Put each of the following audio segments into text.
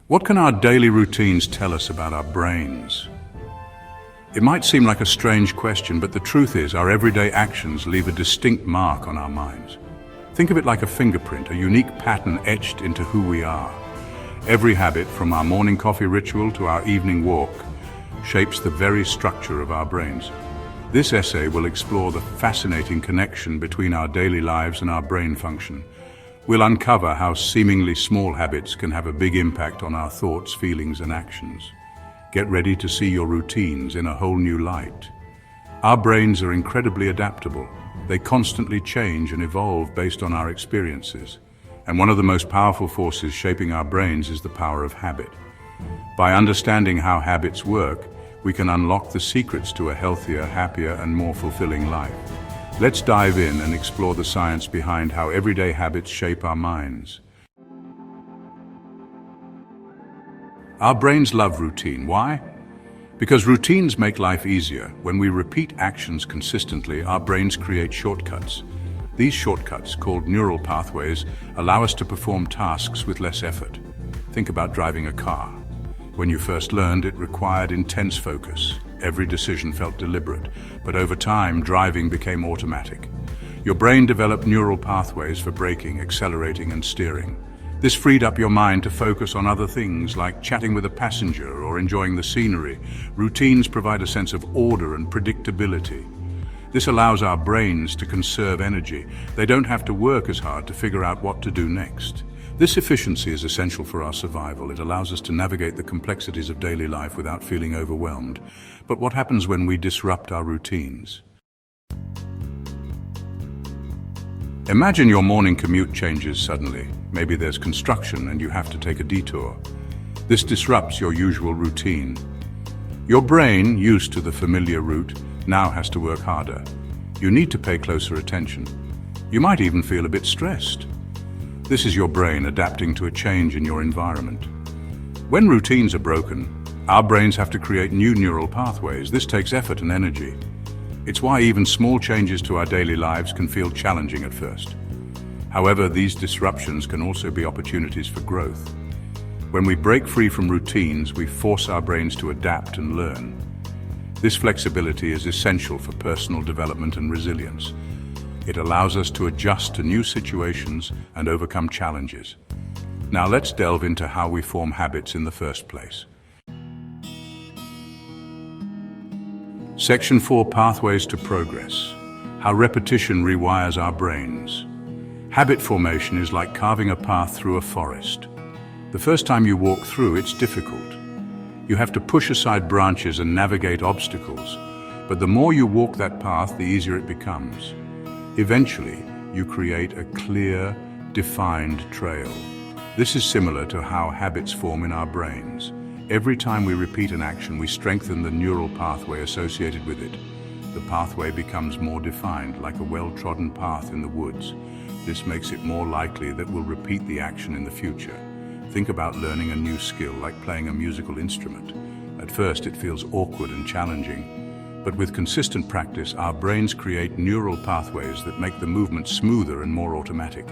What can our daily routines tell us about our brains? It might seem like a strange question, but the truth is our everyday actions leave a distinct mark on our minds. Think of it like a fingerprint, a unique pattern etched into who we are. Every habit, from our morning coffee ritual to our evening walk, shapes the very structure of our brains. This essay will explore the fascinating connection between our daily lives and our brain function. We'll uncover how seemingly small habits can have a big impact on our thoughts, feelings, and actions. Get ready to see your routines in a whole new light. Our brains are incredibly adaptable. They constantly change and evolve based on our experiences. And one of the most powerful forces shaping our brains is the power of habit. By understanding how habits work, we can unlock the secrets to a healthier, happier, and more fulfilling life. Let's dive in and explore the science behind how everyday habits shape our minds. Our brains love routine. Why? Because routines make life easier. When we repeat actions consistently, our brains create shortcuts. These shortcuts, called neural pathways, allow us to perform tasks with less effort. Think about driving a car. When you first learned, it required intense focus. Every decision felt deliberate, but over time, driving became automatic. Your brain developed neural pathways for braking, accelerating, and steering. This freed up your mind to focus on other things like chatting with a passenger or enjoying the scenery. Routines provide a sense of order and predictability. This allows our brains to conserve energy. They don't have to work as hard to figure out what to do next. This efficiency is essential for our survival. It allows us to navigate the complexities of daily life without feeling overwhelmed. But what happens when we disrupt our routines? Imagine your morning commute changes suddenly. Maybe there's construction and you have to take a detour. This disrupts your usual routine. Your brain, used to the familiar route, now has to work harder. You need to pay closer attention. You might even feel a bit stressed. This is your brain adapting to a change in your environment. When routines are broken, our brains have to create new neural pathways. This takes effort and energy. It's why even small changes to our daily lives can feel challenging at first. However, these disruptions can also be opportunities for growth. When we break free from routines, we force our brains to adapt and learn. This flexibility is essential for personal development and resilience. It allows us to adjust to new situations and overcome challenges. Now let's delve into how we form habits in the first place. Section 4: Pathways to Progress. How repetition rewires our brains. Habit formation is like carving a path through a forest. The first time you walk through, it's difficult. You have to push aside branches and navigate obstacles. But the more you walk that path, the easier it becomes. Eventually, you create a clear, defined trail. This is similar to how habits form in our brains. Every time we repeat an action, we strengthen the neural pathway associated with it. The pathway becomes more defined, like a well-trodden path in the woods. This makes it more likely that we'll repeat the action in the future. Think about learning a new skill, like playing a musical instrument. At first, it feels awkward and challenging. But with consistent practice, our brains create neural pathways that make the movement smoother and more automatic.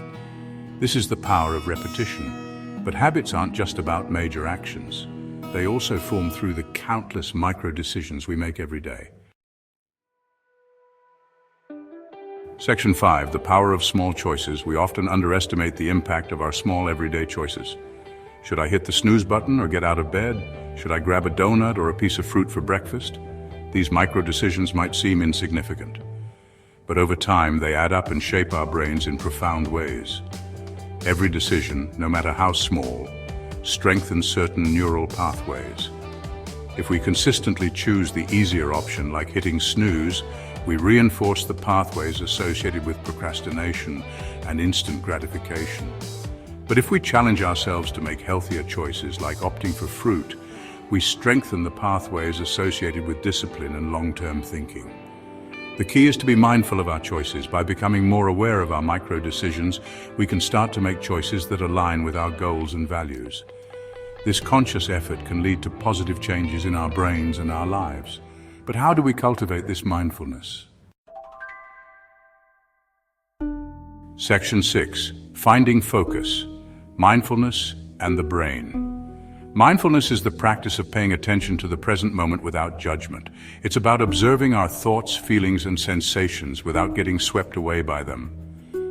This is the power of repetition. But habits aren't just about major actions. They also form through the countless micro-decisions we make every day. Section 5: The Power of Small Choices. We often underestimate the impact of our small everyday choices. Should I hit the snooze button or get out of bed? Should I grab a donut or a piece of fruit for breakfast? These micro-decisions might seem insignificant, but over time they add up and shape our brains in profound ways. Every decision, no matter how small, strengthens certain neural pathways. If we consistently choose the easier option, like hitting snooze, we reinforce the pathways associated with procrastination and instant gratification. But if we challenge ourselves to make healthier choices, like opting for fruit, we strengthen the pathways associated with discipline and long-term thinking. The key is to be mindful of our choices. By becoming more aware of our micro-decisions, we can start to make choices that align with our goals and values. This conscious effort can lead to positive changes in our brains and our lives. But how do we cultivate this mindfulness? Section 6: Finding Focus, Mindfulness, and the Brain. Mindfulness is the practice of paying attention to the present moment without judgment. It's about observing our thoughts, feelings, and sensations without getting swept away by them.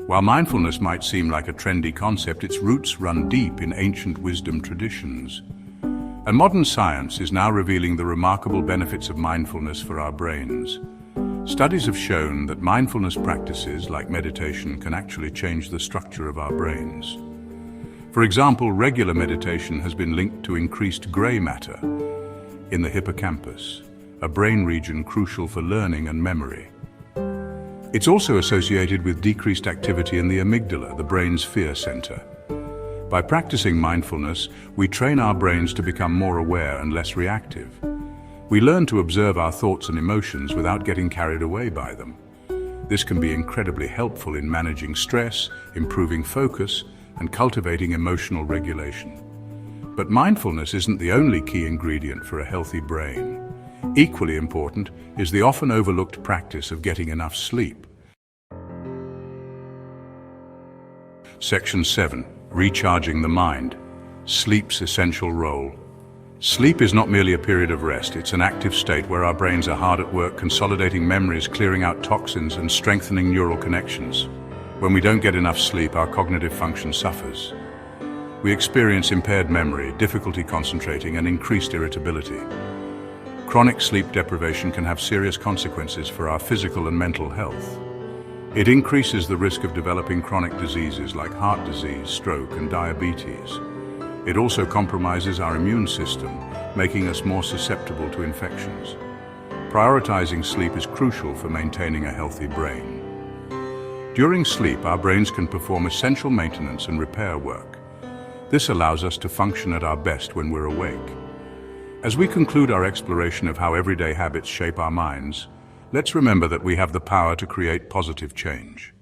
While mindfulness might seem like a trendy concept, its roots run deep in ancient wisdom traditions. And modern science is now revealing the remarkable benefits of mindfulness for our brains. Studies have shown that mindfulness practices like meditation can actually change the structure of our brains. For example, regular meditation has been linked to increased gray matter in the hippocampus, a brain region crucial for learning and memory. It's also associated with decreased activity in the amygdala, the brain's fear center. By practicing mindfulness, we train our brains to become more aware and less reactive. We learn to observe our thoughts and emotions without getting carried away by them. This can be incredibly helpful in managing stress, improving focus, and cultivating emotional regulation. But mindfulness isn't the only key ingredient for a healthy brain. Equally important is the often overlooked practice of getting enough sleep. Section 7. Recharging the mind. Sleep's essential role. Sleep is not merely a period of rest, it's an active state where our brains are hard at work consolidating memories, clearing out toxins, and strengthening neural connections. When we don't get enough sleep, our cognitive function suffers. We experience impaired memory, difficulty concentrating, and increased irritability. Chronic sleep deprivation can have serious consequences for our physical and mental health. It increases the risk of developing chronic diseases like heart disease, stroke, and diabetes. It also compromises our immune system, making us more susceptible to infections. Prioritizing sleep is crucial for maintaining a healthy brain. During sleep, our brains can perform essential maintenance and repair work. This allows us to function at our best when we're awake. As we conclude our exploration of how everyday habits shape our minds, let's remember that we have the power to create positive change.